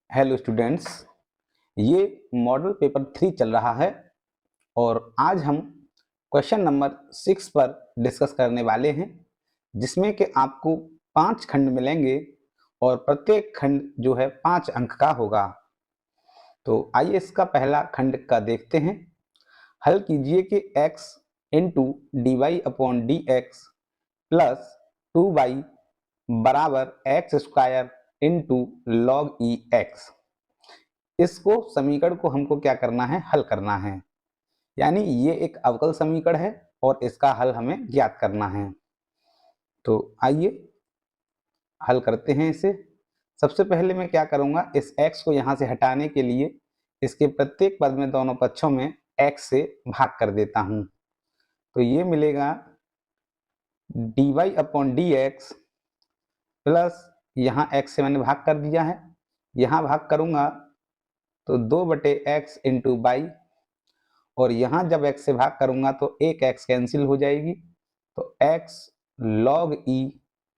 Hello students, ये model paper 3 चल रहा है और आज हम क्वेश्चन नंबर 6 पर डिस्कस करने वाले हैं, जिसमें कि आपको 5 खंड मिलेंगे और प्रत्येक खंड जो है 5 अंक का होगा। तो आइए इसका पहला खंड का देखते हैं। हल कीजिए कि x into d y upon d x plus 2y बराबर x square into log e x. इसको समीकरण को हमको क्या करना है, हल करना है। यानी ये एक अवकल समीकरण है और इसका हल हमें ज्ञात करना है। तो आइए हल करते हैं इसे। सबसे पहले मैं क्या करूंगा, इस x को यहाँ से हटाने के लिए इसके प्रत्येक पद में दोनों पक्षों में x से भाग कर देता हूं। तो ये मिलेगा d y upon d x plus यहाँ x से मैंने भाग कर दिया है, यहाँ भाग करूंगा तो 2/x इंटू बाई, और यहां जब x से भाग करूंगा तो एक x कैंसिल हो जाएगी, तो x log e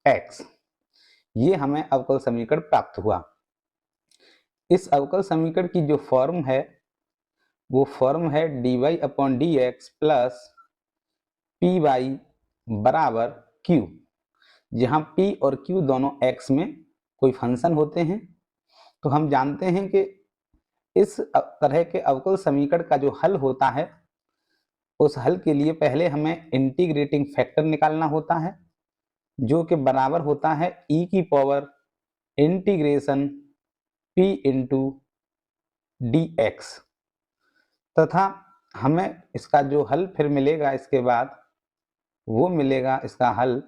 x। ये हमें अवकल समीकरण प्राप्त हुआ। इस अवकल समीकरण की जो फॉर्म है वो फॉर्म है dy upon d x plus p y बराबर q, जहां p और q दोनों x में कोई फंक्शन होते हैं। तो हम जानते हैं कि इस तरह के अवकल समीकरण का जो हल होता है, उस हल के लिए पहले हमें इंटीग्रेटिंग फैक्टर निकालना होता है, जो कि बराबर होता है e की power integration p into d x, तथा हमें इसका जो हल फिर मिलेगा इसके बाद वो मिलेगा इसका हल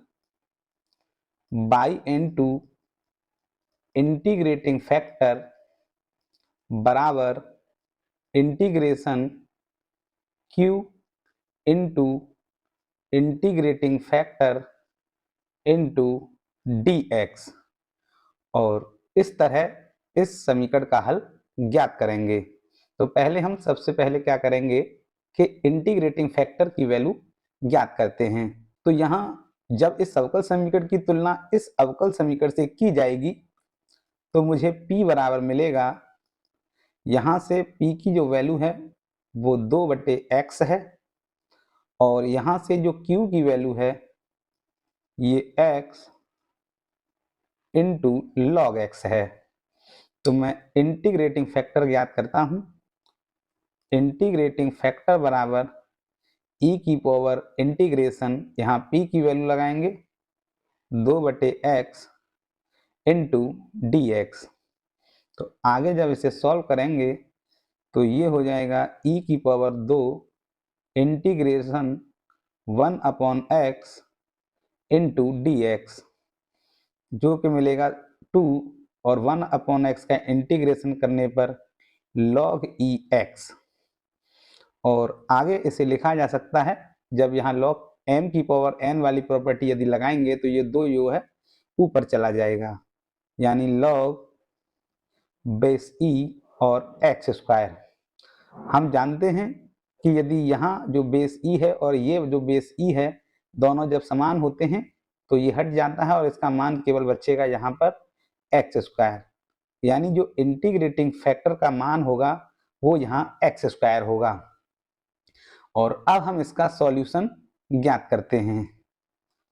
बाई इंटू इंटीग्रेटिंग फैक्टर बराबर integration q into integrating factor into d x. और इस तरह इस समीकरण का हल ज्ञात करेंगे। तो पहले हम सबसे पहले क्या करेंगे कि इंटीग्रेटिंग फैक्टर की वैल्यू ज्ञात करते हैं। तो यहाँ जब इस अवकल समीकरण की तुलना इस अवकल समीकरण से की जाएगी तो मुझे p बराबर मिलेगा, यहाँ से p की जो वैल्यू है वो 2/x है, और यहाँ से जो q की वैल्यू है ये x इंटू लॉग एक्स है। तो मैं इंटीग्रेटिंग फैक्टर ज्ञात करता हूं। इंटीग्रेटिंग फैक्टर बराबर e की पावर इंटीग्रेशन, यहाँ p की वैल्यू लगाएंगे 2/x इंटू डी एक्स। तो आगे जब इसे सॉल्व करेंगे तो ये हो जाएगा e की power 2 integration 1/x into d x, जो कि मिलेगा 2, और 1/x का इंटीग्रेशन करने पर log e x। और आगे इसे लिखा जा सकता है, जब यहाँ log m की पावर n वाली प्रॉपर्टी यदि लगाएंगे तो ये 2 जो है ऊपर चला जाएगा, यानी log बेस e और x स्क्वायर। हम जानते हैं कि यदि यहाँ जो बेस e है और ये जो बेस e है दोनों जब समान होते हैं तो ये हट जाता है और इसका मान केवल बचेगा यहाँ पर एक्स स्क्वायर, यानी जो इंटीग्रेटिंग फैक्टर का मान होगा वो यहाँ एक्स स्क्वायर होगा। और अब हम इसका सॉल्यूशन ज्ञात करते हैं।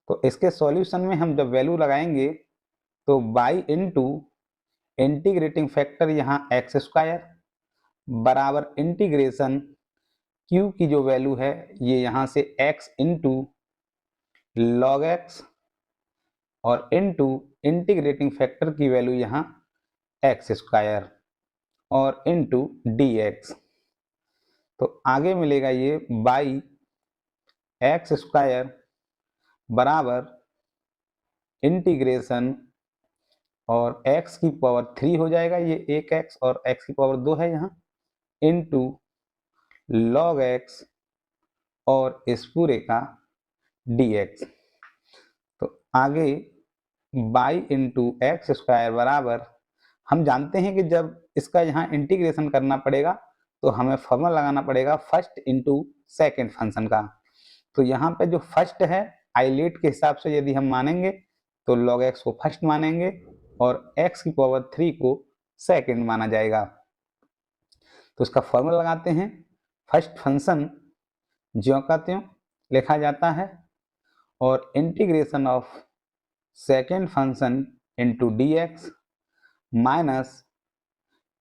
तो इसके सॉल्यूशन में हम जब वैल्यू लगाएंगे तो बाई इंटू इंटीग्रेटिंग फैक्टर यहाँ एक्स स्क्वायर बराबर इंटीग्रेशन q की जो वैल्यू है ये यहाँ से x इंटू लॉग एक्स, और इनटू इंटीग्रेटिंग फैक्टर की वैल्यू यहाँ एक्स स्क्वायर और इनटू डी एक्स। तो आगे मिलेगा ये बाई एक्स स्क्वायर बराबर इंटीग्रेशन, और x की पावर 3 हो जाएगा, ये एक x और x की पावर 2 है यहाँ, इनटू लॉग एक्स और इस पूरे का dx। तो आगे बाई इंटू एक्स स्क्वायर बराबर, हम जानते हैं कि जब इसका यहाँ इंटीग्रेशन करना पड़ेगा तो हमें फॉर्मूला लगाना पड़ेगा फर्स्ट इंटू सेकेंड फंक्शन का। तो यहाँ पे जो फर्स्ट है आइलेट के हिसाब से यदि हम मानेंगे तो log x को फर्स्ट मानेंगे और x की पावर 3 को सेकंड माना जाएगा। तो इसका फॉर्मूला लगाते हैं। फर्स्ट फंक्शन ज्यों का त्यों लिखा जाता है और integration of second function into d x minus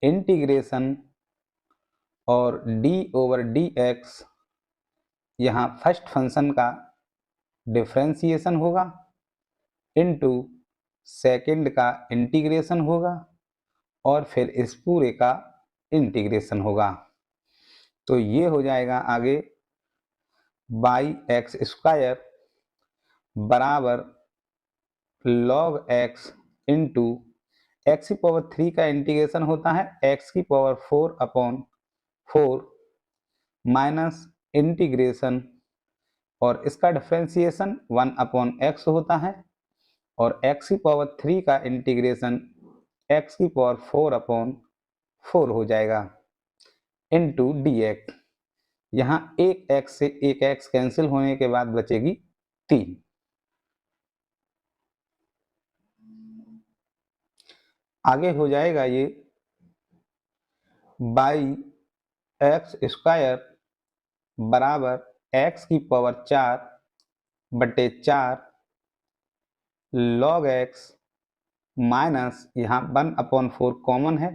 integration और डी ओवर डी एक्स, यहाँ फर्स्ट फंक्शन का डिफ्रेंसिएशन होगा इनटू सेकंड का इंटीग्रेशन होगा और फिर इस पूरे का इंटीग्रेशन होगा। तो ये हो जाएगा आगे बाई एक्स स्क्वायर बराबर log x इंटू एक्स की पावर 3 का इंटीग्रेशन होता है x की पावर 4 अपॉन 4 माइनस इंटीग्रेशन और इसका डिफ्रेंसिएशन 1 अपॉन एक्स होता है और x की पावर 3 का इंटीग्रेशन x की पावर 4 अपॉन 4 हो जाएगा इंटू डी एक्स। यहाँ एक x से एक x कैंसिल होने के बाद बचेगी 3। आगे हो जाएगा ये बाई एक्स स्क्वायर बराबर x की पावर 4 बटे 4 log x माइनस यहाँ 1 अपॉन 4 कॉमन है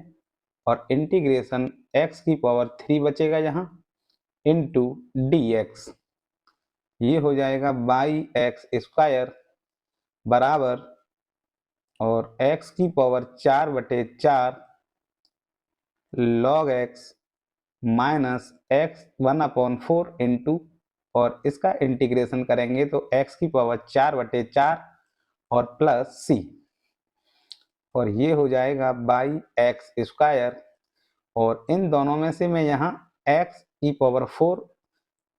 और इंटीग्रेशन x की पावर 3 बचेगा यहाँ इंटू डी एक्स। ये हो जाएगा बाई एक्स स्क्वायर बराबर और x की पावर 4 बटे 4 log x minus x 1 upon 4 into और इसका इंटीग्रेशन करेंगे तो x की पावर 4 बटे 4 और प्लस c और ये हो जाएगा बाई एक्स स्क्वायर और इन दोनों में से मैं यहाँ x की पावर 4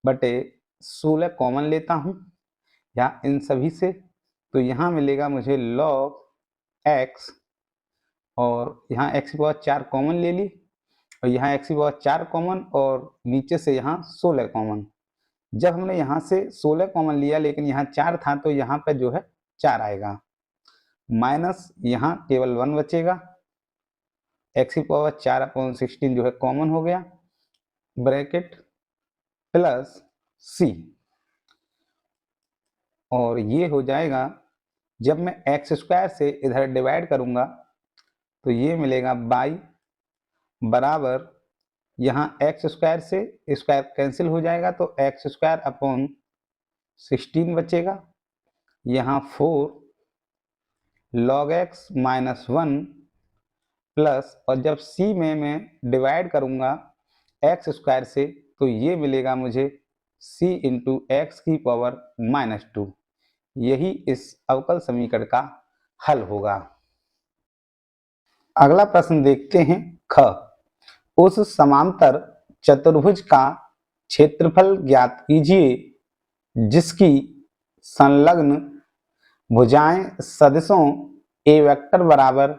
बटे 16 कॉमन लेता हूँ यहाँ इन सभी से, तो यहाँ मिलेगा मुझे log x और यहाँ x की पावर 4 कॉमन ले ली और यहाँ x की पावर 4 कॉमन और नीचे से यहाँ 16 कॉमन। जब हमने यहाँ से 16 कॉमन लिया लेकिन यहाँ 4 था तो यहाँ पे जो है 4 आएगा माइनस यहाँ केवल 1 बचेगा x की पावर 4 अपॉन 16 जो है कॉमन हो गया ब्रैकेट प्लस c और ये हो जाएगा जब मैं एक्स स्क्वायर से इधर डिवाइड करूंगा तो ये मिलेगा बाई बराबर यहाँ एक्स स्क्वायर से स्क्वायर कैंसिल हो जाएगा तो एक्स स्क्वायर अपॉन 16 बचेगा यहाँ 4 log x माइनस 1 प्लस और जब c में मैं डिवाइड करूंगा एक्स स्क्वायर से तो ये मिलेगा मुझे c इंटू एक्स की पावर माइनस 2। यही इस अवकल समीकरण का हल होगा। अगला प्रश्न देखते हैं ख। उस समांतर चतुर्भुज का क्षेत्रफल ज्ञात कीजिए जिसकी संलग्न भुजाएं सदिशों ए वेक्टर बराबर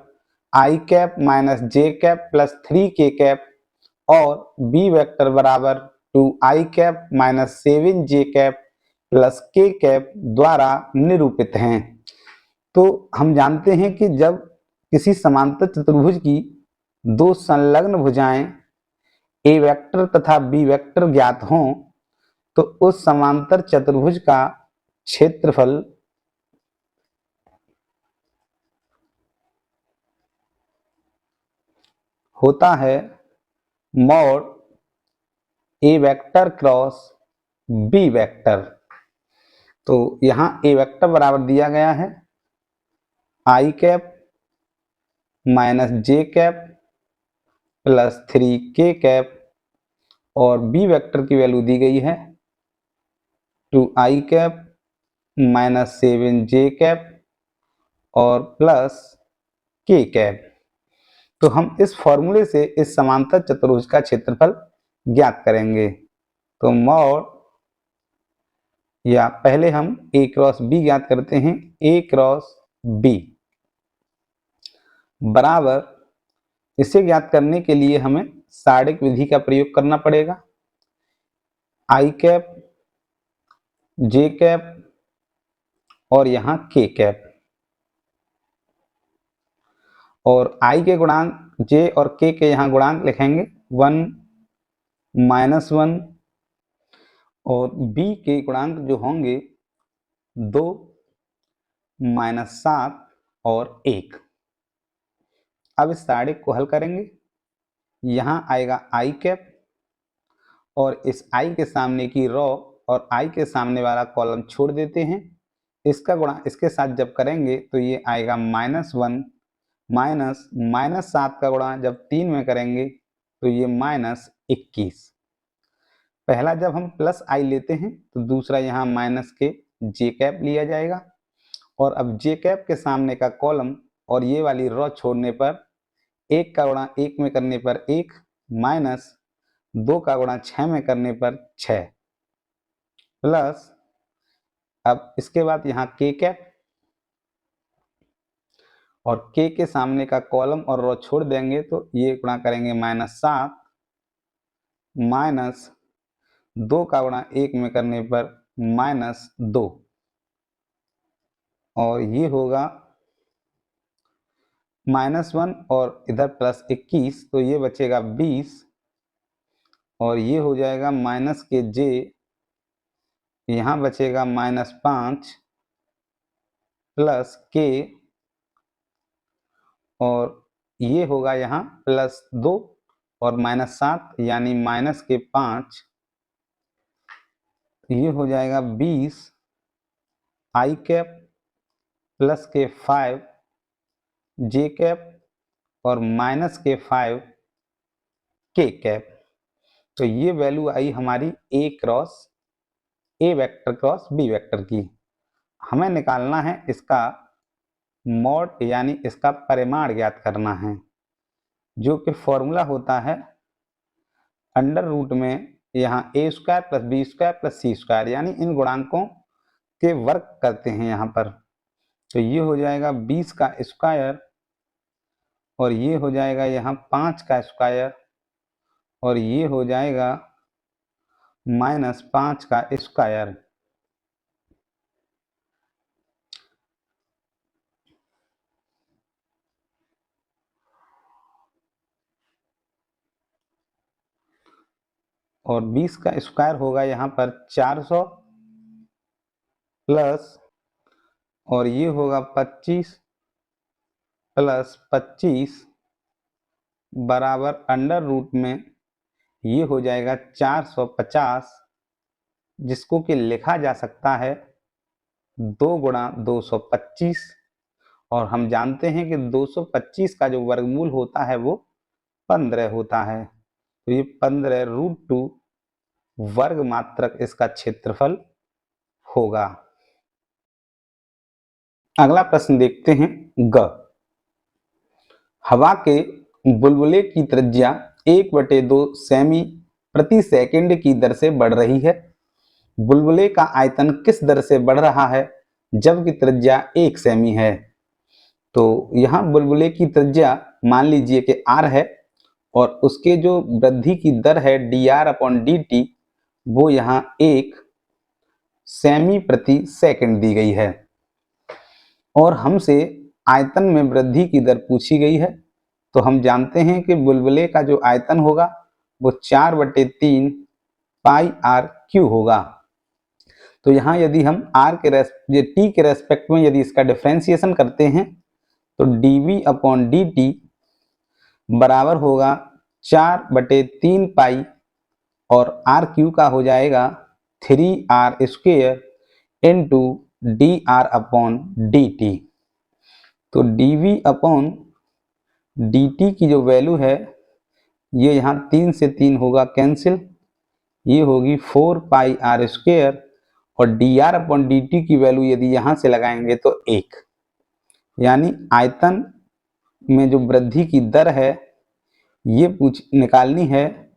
आई कैप माइनस जे कैप प्लस 3k कैप और बी वेक्टर बराबर 2i cap minus 7j cap plus k cap द्वारा निरूपित हैं। तो हम जानते हैं कि जब किसी समांतर चतुर्भुज की दो संलग्न भुजाएं ए वेक्टर तथा बी वेक्टर ज्ञात हों तो उस समांतर चतुर्भुज का क्षेत्रफल होता है मॉड ए वेक्टर क्रॉस बी वेक्टर। तो यहाँ ए वेक्टर बराबर दिया गया है आई कैप माइनस जे कैप प्लस 3k कैप और बी वेक्टर की वैल्यू दी गई है 2i cap minus 7j cap और प्लस k कैप। तो हम इस फॉर्मूले से इस समांतर चतुर्भुज का क्षेत्रफल ज्ञात करेंगे। तो मॉड या पहले हम a क्रॉस b ज्ञात करते हैं a क्रॉस b बराबर इसे ज्ञात करने के लिए हमें सारणिक विधि का प्रयोग करना पड़ेगा आई कैप जे कैप और यहाँ k कैप और i के गुणांक जे और के यहाँ गुणांक लिखेंगे 1 -1 और बी के गुणांक जो होंगे 2 -7 और 1। अब इस सारे को हल करेंगे, यहाँ आएगा आई कैप और इस आई के सामने की रो और आई के सामने वाला कॉलम छोड़ देते हैं। इसका गुणा इसके साथ जब करेंगे तो ये आएगा -1 -7 का गुणा जब 3 में करेंगे तो ये -21। पहला जब हम प्लस आई लेते हैं तो दूसरा यहाँ माइनस के जे कैप लिया जाएगा और अब जे कैप के सामने का कॉलम और ये वाली रो छोड़ने पर 1 का गुणा 1 में करने पर 1 माइनस 2 का गुणा 6 में करने पर 6 प्लस अब इसके बाद यहाँ के कैप और के सामने का कॉलम और रो छोड़ देंगे तो ये गुणा करेंगे -7 माइनस 2 का गुणा 1 में करने पर -2 और ये होगा -1 और इधर +21 तो ये बचेगा 20 और ये हो जाएगा माइनस के जे, यहाँ बचेगा -5 प्लस के और ये होगा यहाँ +2 और -7 यानी -5, ये हो जाएगा 20 आई कैप प्लस के 5 जे कैप और माइनस के 5 के कैप। तो ये वैल्यू आई हमारी ए वेक्टर क्रॉस बी वेक्टर की। हमें निकालना है इसका मॉड यानी इसका परिमाण ज्ञात करना है, जो कि फॉर्मूला होता है अंडर रूट में यहाँ a² + b² + c² यानी इन गुणांकों के वर्ग करते हैं यहाँ पर। तो ये हो जाएगा 20 का स्क्वायर और ये हो जाएगा यहाँ 5 का स्क्वायर और ये हो जाएगा -5 का स्क्वायर। और 20 का स्क्वायर होगा यहाँ पर 400 प्लस और ये होगा 25 प्लस 25 बराबर अंडर रूट में ये हो जाएगा 450, जिसको कि लिखा जा सकता है 2 × 225 और हम जानते हैं कि 225 का जो वर्गमूल होता है वो 15 होता है। तो ये 15√2 वर्ग मात्रक इसका क्षेत्रफल होगा। अगला प्रश्न देखते हैं ग। हवा के बुलबुले की त्रिज्या 1/2 सेमी प्रति सेकंड की दर से बढ़ रही है। बुलबुले का आयतन किस दर से बढ़ रहा है जबकि त्रिज्या 1 सेमी है। तो यहाँ बुलबुले की त्रिज्या मान लीजिए कि r है और उसके जो वृद्धि की दर है dr/dt वो यहाँ 1 सेमी प्रति सेकंड दी गई है और हमसे आयतन में वृद्धि की दर पूछी गई है। तो हम जानते हैं कि बुलबुले का जो आयतन होगा वो 4/3 πr³ होगा। तो यहाँ यदि हम t के रेस्पेक्ट में यदि इसका डिफरेंशिएशन करते हैं तो dv/dt बराबर होगा 4/3 पाई और r³ का हो जाएगा 3r² इंटू dr/dt। तो dv/dt की जो वैल्यू है ये यहाँ 3 से 3 होगा कैंसिल, ये होगी 4πr² और dr/dt की वैल्यू यदि यहाँ से लगाएंगे तो 1, यानी आयतन में जो वृद्धि की दर है ये निकालनी है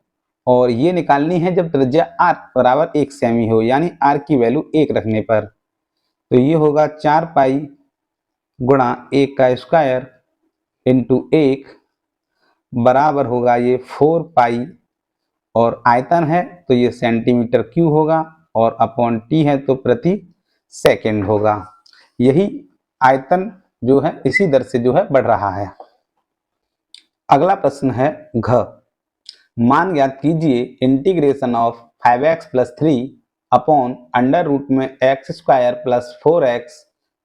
और ये निकालनी है जब त्रिज्या r बराबर 1 सेमी हो, यानी r की वैल्यू 1 रखने पर। तो ये होगा 4 पाई गुणा 1 का स्क्वायर इंटू 1 बराबर होगा ये 4 पाई और आयतन है तो ये सेंटीमीटर क्यूब होगा और अपॉन t है तो प्रति सेकंड होगा। यही आयतन जो है इसी दर से जो है बढ़ रहा है। अगला प्रश्न है घ, मान ज्ञात कीजिए integration of 5x plus 3 upon under root में x square plus 4x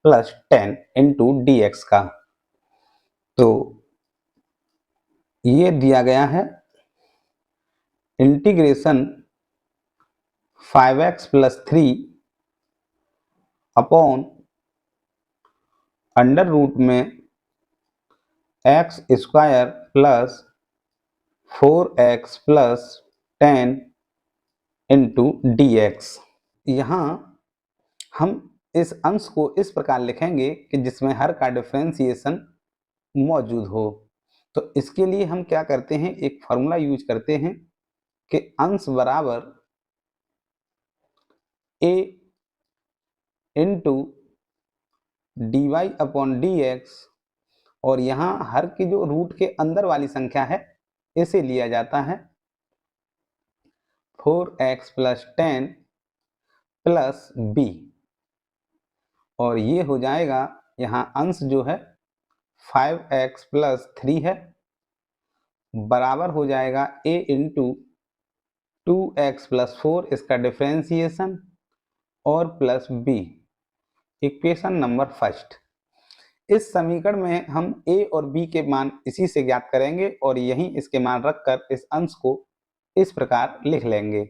plus 10 into d x का। तो ये दिया गया है integration 5x plus 3 upon under root में x square plus 4x plus 10 into d x. यहाँ हम इस अंश को इस प्रकार लिखेंगे कि जिसमें हर का डिफरेंशिएशन मौजूद हो। तो इसके लिए हम क्या करते हैं, एक फॉर्मूला यूज करते हैं कि अंश बराबर a into d y upon d x, और यहाँ हर की जो रूट के अंदर वाली संख्या है इसे लिया जाता है 4x प्लस 10 प्लस b, और ये हो जाएगा यहाँ अंश जो है 5x प्लस 3 है, बराबर हो जाएगा a इंटू 2x प्लस 4 इसका डिफरेंशिएशन और plus b। Equation number first. इस समीकरण में हम a और b के मान इसी से ज्ञात करेंगे और यहीं इसके मान रखकर इस अंश को इस प्रकार लिख लेंगे।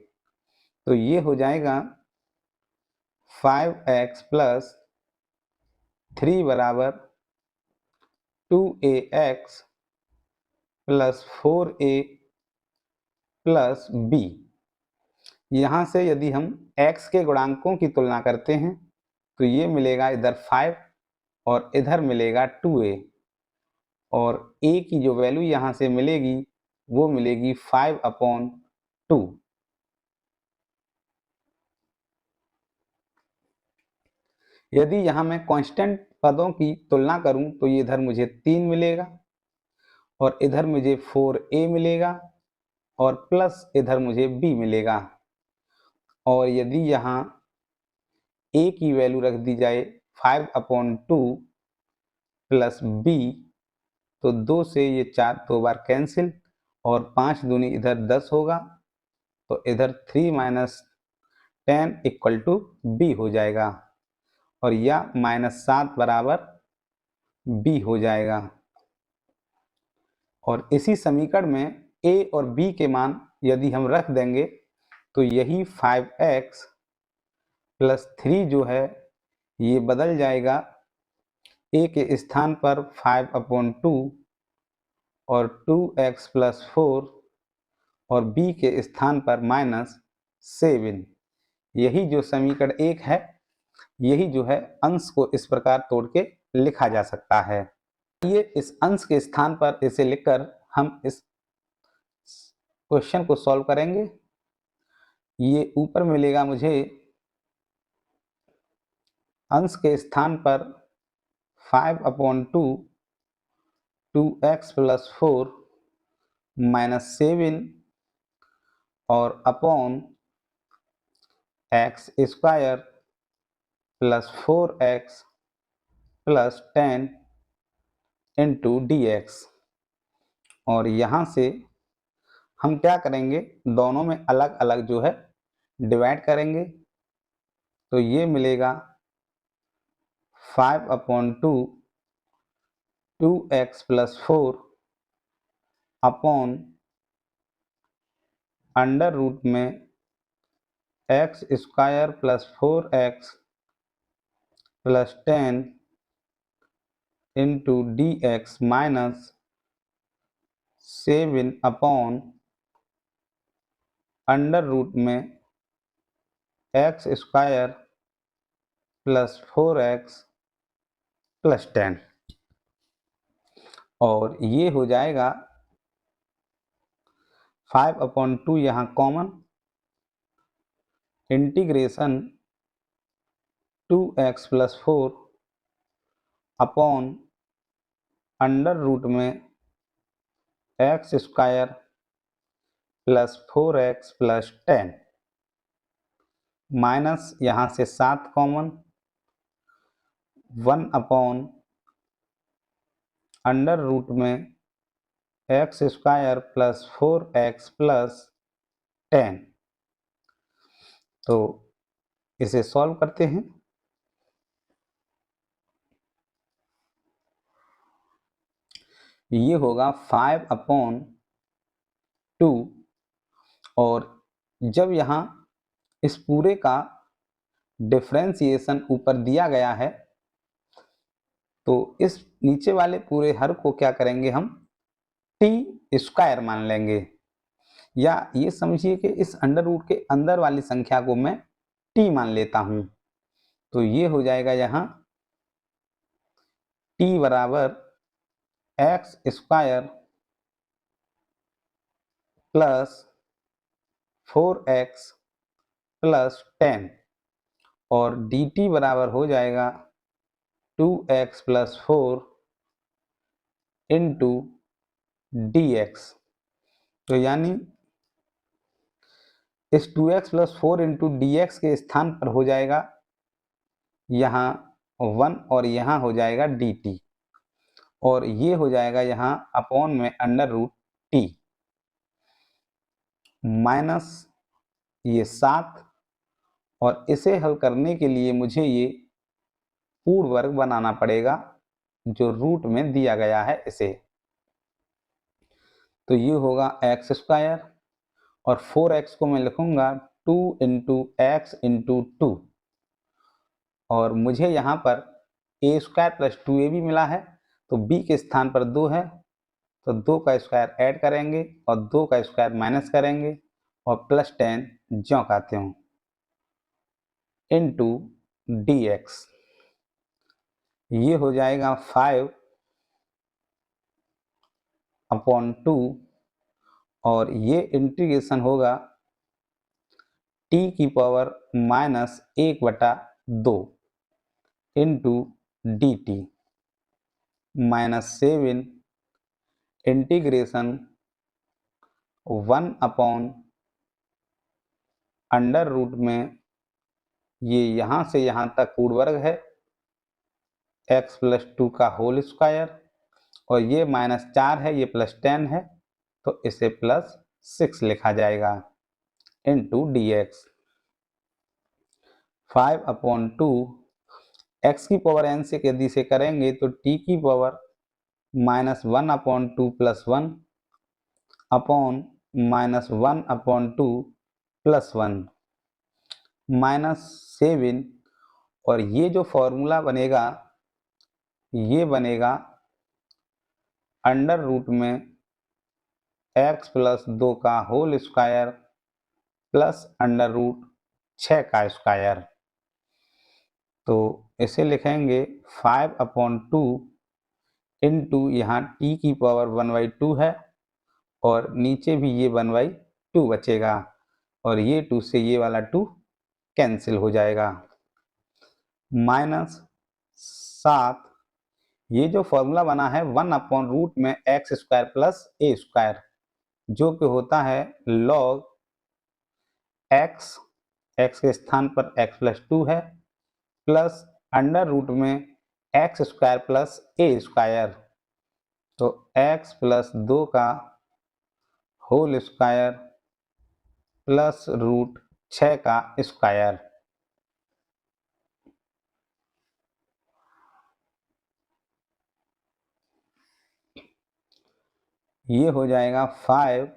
तो ये हो जाएगा 5x प्लस 3 बराबर 2ax plus 4a plus b। यहाँ से यदि हम x के गुणांकों की तुलना करते हैं तो ये मिलेगा इधर 5 और इधर मिलेगा 2a, और a की जो वैल्यू यहाँ से मिलेगी वो मिलेगी 5/2। यदि यहाँ मैं कांस्टेंट पदों की तुलना करूँ तो ये इधर मुझे 3 मिलेगा और इधर मुझे 4a मिलेगा और प्लस इधर मुझे b मिलेगा। और यदि यहाँ a की वैल्यू रख दी जाए 5/2 प्लस b, तो 2 से ये 4 दो बार कैंसिल और 5 दूनी इधर 10 होगा, तो इधर 3 माइनस 10 इक्वल टू b हो जाएगा, और या -7 बराबर b हो जाएगा। और इसी समीकरण में a और b के मान यदि हम रख देंगे तो यही 5x प्लस 3 जो है ये बदल जाएगा a के स्थान पर 5/2 और 2x प्लस 4 और b के स्थान पर -7। यही जो समीकरण 1 है, यही जो है अंश को इस प्रकार तोड़ के लिखा जा सकता है। ये इस अंश के स्थान पर इसे लिखकर हम इस क्वेश्चन को सॉल्व करेंगे। ये ऊपर मिलेगा मुझे अंश के स्थान पर 5/2 2x प्लस 4 -7 और upon x square plus 4x plus 10 into d x. और यहाँ से हम क्या करेंगे, दोनों में अलग अलग जो है डिवाइड करेंगे, तो ये मिलेगा 5/2 2x plus 4 upon under root में x square plus 4x plus 10 into d x minus 7 upon under root में x square plus 4x plus 10। और ये हो जाएगा 5/2 यहाँ common, integration 2x plus 4 upon under root में x square plus 4x plus 10 minus यहाँ से 7 कॉमन, 1 अपॉन अंडर रूट में x square plus 4x plus 10। तो इसे सॉल्व करते हैं। ये होगा 5/2 और जब यहाँ इस पूरे का डिफरेंशिएशन ऊपर दिया गया है तो इस नीचे वाले पूरे हर को क्या करेंगे हम टी स्क्वायर मान लेंगे, या ये समझिए कि इस अंडर रूट के अंदर वाली संख्या को मैं टी मान लेता हूं। तो ये हो जाएगा यहाँ टी बराबर x square plus 4x plus 10 और डी टी बराबर हो जाएगा 2x plus 4 into d x. तो यानी इस 2x plus 4 into d x के स्थान पर हो जाएगा यहाँ 1 और यहाँ हो जाएगा डी टी, और ये हो जाएगा यहाँ अपॉन में अंडर रूट टी माइनस ये 7, और इसे हल करने के लिए मुझे ये पूर्ण वर्ग बनाना पड़ेगा जो रूट में दिया गया है इसे। तो ये होगा एक्स स्क्वायर और 4x को मैं लिखूंगा 2 इंटू एक्स इंटू 2, और मुझे यहाँ पर ए स्क्वायर प्लस 2a भी मिला है, तो b के स्थान पर 2 है तो 2 का स्क्वायर ऐड करेंगे और 2 का स्क्वायर माइनस करेंगे और प्लस 10 ज्यों का त्यों इंटू डी एक्स। ये हो जाएगा 5/2 और ये इंटीग्रेशन होगा t की power -1/2 into d t -7 integration 1 under root में ये यहाँ से यहाँ तक पूर्ण वर्ग है x प्लस 2 का होल स्क्वायर, और ये -4 है ये प्लस 10 है तो इसे प्लस 6 लिखा जाएगा इंटू डी एक्स। 5/2 x की पावर n से यदि इसे करेंगे तो t की पावर -1/2 प्लस 1 अपॉन -1/2 प्लस 1 -7, और ये जो फॉर्मूला बनेगा ये बनेगा अंडर रूट में x प्लस 2 का whole square plus under root 6 का स्क्वायर। तो इसे लिखेंगे 5/2 इंटू यहाँ t की पावर 1/2 है और नीचे भी ये 1/2 बचेगा और ये 2 से ये वाला 2 कैंसिल हो जाएगा -7। ये जो फॉर्मूला बना है 1/रूट में एक्स स्क्वायर प्लस ए स्क्वायर जो कि होता है लॉग एक्स, एक्स के स्थान पर x प्लस 2 है प्लस अंडर रूट में एक्स स्क्वायर प्लस ए स्क्वायर, तो x प्लस 2 का होल स्क्वायर प्लस रूट 6 का स्क्वायर। ये हो जाएगा 5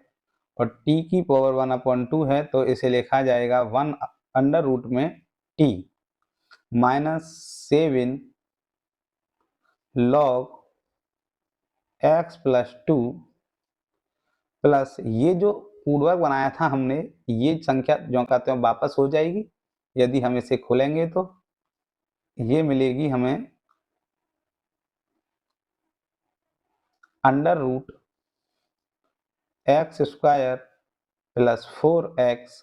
और t की पावर 1/2 है तो इसे लिखा जाएगा 1 अंडर रूट में t -7 log x plus 2 plus ये जो पूर्वक बनाया था हमने ये संख्या जो कहते हैं वापस हो जाएगी यदि हम इसे खोलेंगे तो ये मिलेगी हमें under root x square plus 4x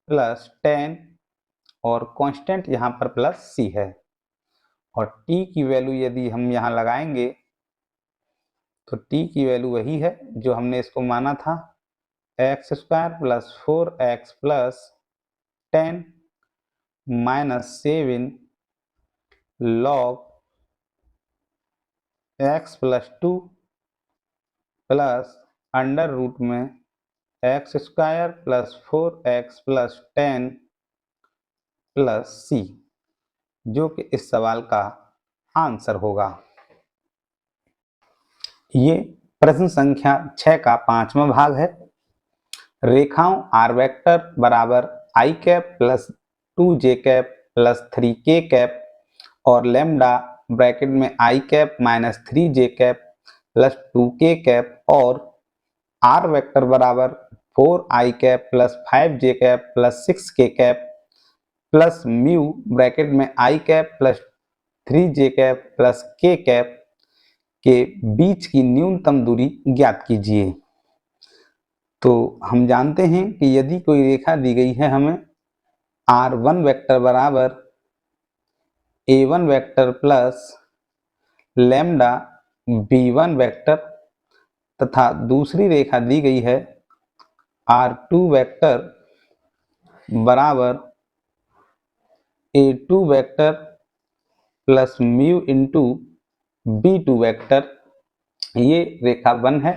plus 10 और कांस्टेंट यहाँ पर प्लस c है, और t की वैल्यू यदि हम यहाँ लगाएंगे तो t की वैल्यू वही है जो हमने इसको माना था x square plus 4x plus 10 -7 log x plus 2 plus under root में x square plus 4x plus 10 plus c, जो कि इस सवाल का आंसर होगा। ये प्रश्न संख्या 6 का 5वां भाग है। रेखाओं r वेक्टर बराबर i cap plus 2j cap plus 3k cap और लैम्डा ब्रैकेट में i cap minus 3j cap plus 2k cap और r वेक्टर बराबर 4i cap plus 5j cap plus 6k cap plus mu bracket में i cap plus 3j cap plus k cap के बीच की न्यूनतम दूरी ज्ञात कीजिए। तो हम जानते हैं कि यदि कोई रेखा दी गई है हमें r1 वेक्टर बराबर a1 vector plus lambda b1 vector तथा दूसरी रेखा दी गई है r2 वेक्टर बराबर a2 vector plus mu into b2 vector, ये रेखा 1 है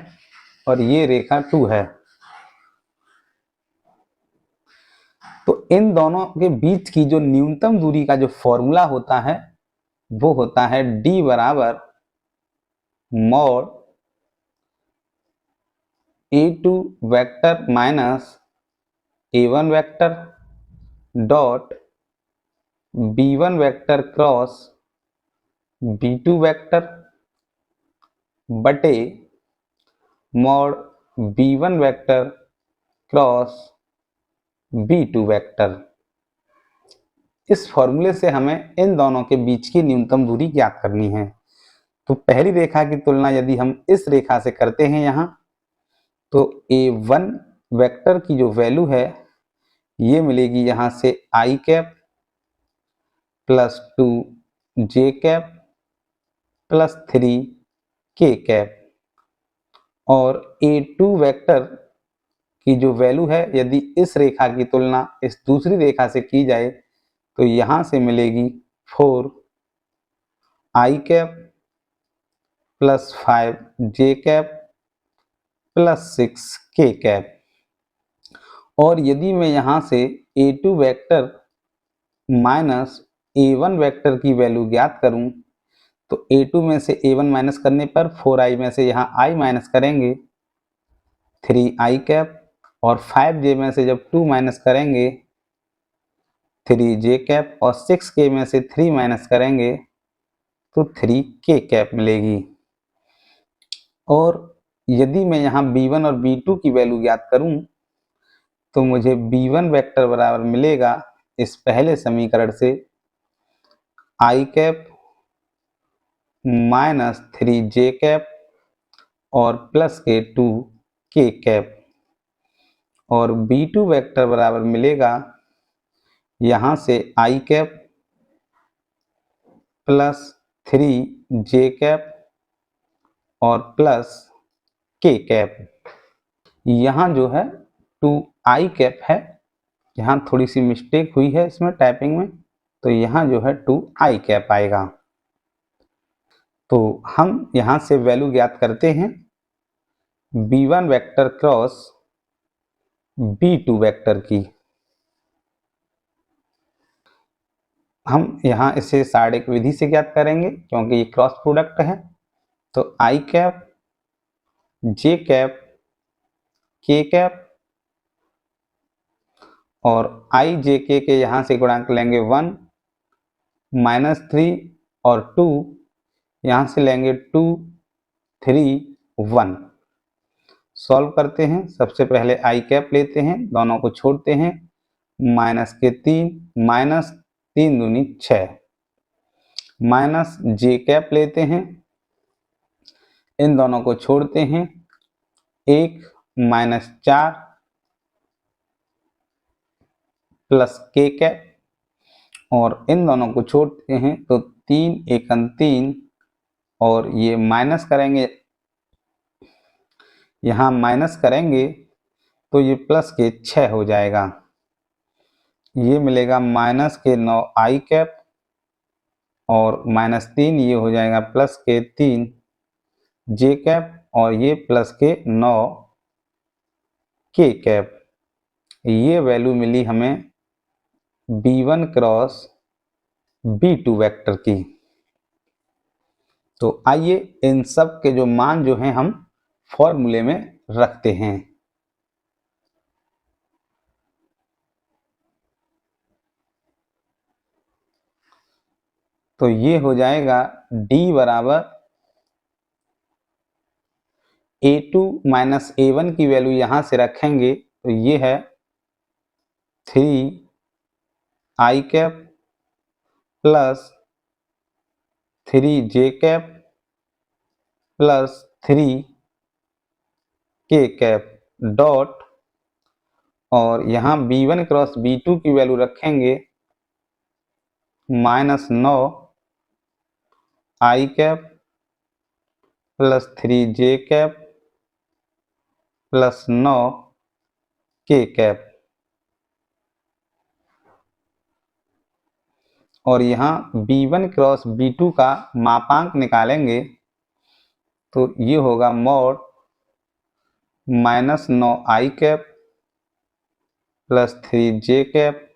और ये रेखा 2 है। तो इन दोनों के बीच की जो न्यूनतम दूरी का जो फॉर्मूला होता है वो होता है d बराबर mod a2 vector minus a1 vector dot b1 vector cross b2 vector बटे mod b1 vector cross b2 vector. इस फॉर्मूले से हमें इन दोनों के बीच की न्यूनतम दूरी ज्ञात करनी है। तो पहली रेखा की तुलना यदि हम इस रेखा से करते हैं यहाँ, तो a1 वेक्टर की जो वैल्यू है ये मिलेगी यहाँ से i cap plus 2j cap plus 3k cap और a2 वेक्टर की जो वैल्यू है यदि इस रेखा की तुलना इस दूसरी रेखा से की जाए तो यहाँ से मिलेगी 4i cap plus 5j cap plus 6k cap. और यदि मैं यहाँ से a2 vector minus a1 vector की वैल्यू ज्ञात करूँ तो a2 में से a1 माइनस करने पर 4i में से यहाँ i माइनस करेंगे 3i कैप और 5j में से जब 2 माइनस करेंगे 3j कैप और 6k में से 3 माइनस करेंगे तो 3k कैप मिलेगी। और यदि मैं यहाँ b1 और b2 की वैल्यू ज्ञात करूँ तो मुझे b1 वेक्टर बराबर मिलेगा इस पहले समीकरण से i cap minus 3j cap और प्लस के 2k कैप और b2 वेक्टर बराबर मिलेगा यहाँ से i cap plus 3j cap और प्लस k कैप। यहाँ जो है 2i कैप है, यहाँ थोड़ी सी मिस्टेक हुई है इसमें टाइपिंग में, तो यहाँ जो है 2i कैप आएगा। तो हम यहाँ से वैल्यू ज्ञात करते हैं b1 vector cross b2 vector की। हम यहाँ इसे सारणिक विधि से ज्ञात करेंगे क्योंकि ये क्रॉस प्रोडक्ट है। तो i cap j cap k cap और i j k के यहाँ से गुणांक लेंगे 1 माइनस 3 और 2, यहाँ से लेंगे 2 3 1। सॉल्व करते हैं, सबसे पहले i कैप लेते हैं, दोनों को छोड़ते हैं, माइनस के 3 माइनस 3 दूनी 6 माइनस j कैप लेते हैं, इन दोनों को छोड़ते हैं, 1 माइनस 4 प्लस k कैप और इन दोनों को छोड़ते हैं तो 3 एकम 3 और ये माइनस करेंगे, यहाँ माइनस करेंगे तो ये प्लस के 6 हो जाएगा। ये मिलेगा माइनस के 9 i कैप और माइनस 3 ये हो जाएगा प्लस के 3 j कैप और ये प्लस के 9 के कैप, ये वैल्यू मिली हमें B1 क्रॉस B2 वेक्टर की। तो आइए इन सब के जो मान जो हैं हम फॉर्मूले में रखते हैं। तो ये हो जाएगा D बराबर A2 माइनस A1 की वैल्यू यहां से रखेंगे तो ये है 3i cap plus 3j cap plus 3k cap dot, और यहाँ B1 क्रॉस B2 की वैल्यू रखेंगे -9 i cap plus 3j cap plus 9 k cap, और यहाँ B1 क्रॉस B2 का मापांक निकालेंगे तो ये होगा mod -9 i cap plus 3j cap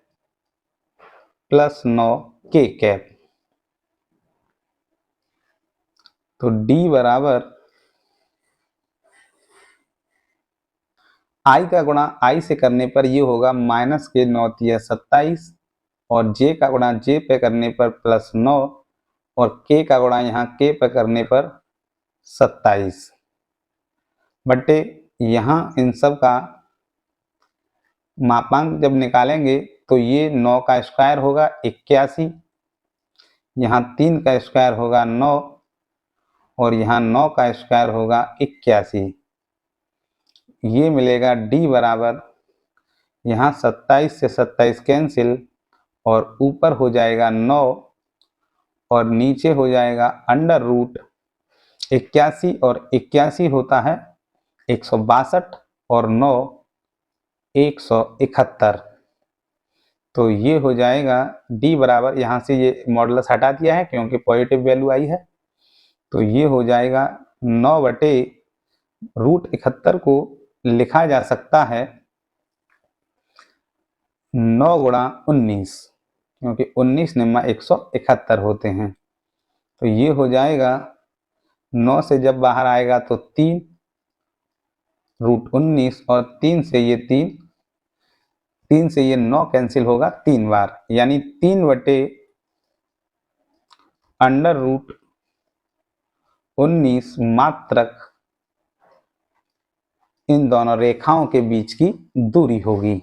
plus 9 k cap. तो D बराबर i का गुणा i से करने पर ये होगा माइनस के 9 तिया 27, और j का गुणा j पे करने पर प्लस 9, और k का गुणा यहाँ k पे करने पर 27 बटे यहाँ इन सब का मापांक जब निकालेंगे तो ये 9 का स्क्वायर होगा 81, यहाँ 3 का स्क्वायर होगा 9, और यहाँ 9 का स्क्वायर होगा 81। ये मिलेगा D बराबर, यहाँ 27 से 27 कैंसिल, और ऊपर हो जाएगा 9, और नीचे हो जाएगा अंडर रूट 81, और 81 होता है 162, और 9 171। तो ये हो जाएगा D बराबर, यहाँ से ये मॉडुलस हटा दिया है क्योंकि पॉजिटिव वैल्यू आई है, तो ये हो जाएगा 9 बटे रूट 71 को लिखा जा सकता है 9 गुणा 19, क्योंकि 19 निम्मा 171 होते हैं। तो ये हो जाएगा 9 से जब बाहर आएगा तो 3 रूट 19, और 3 से ये 3 से ये 9 कैंसिल होगा 3 बार, यानी 3 बटे अंडर रूट 19 मात्रक इन दोनों रेखाओं के बीच की दूरी होगी।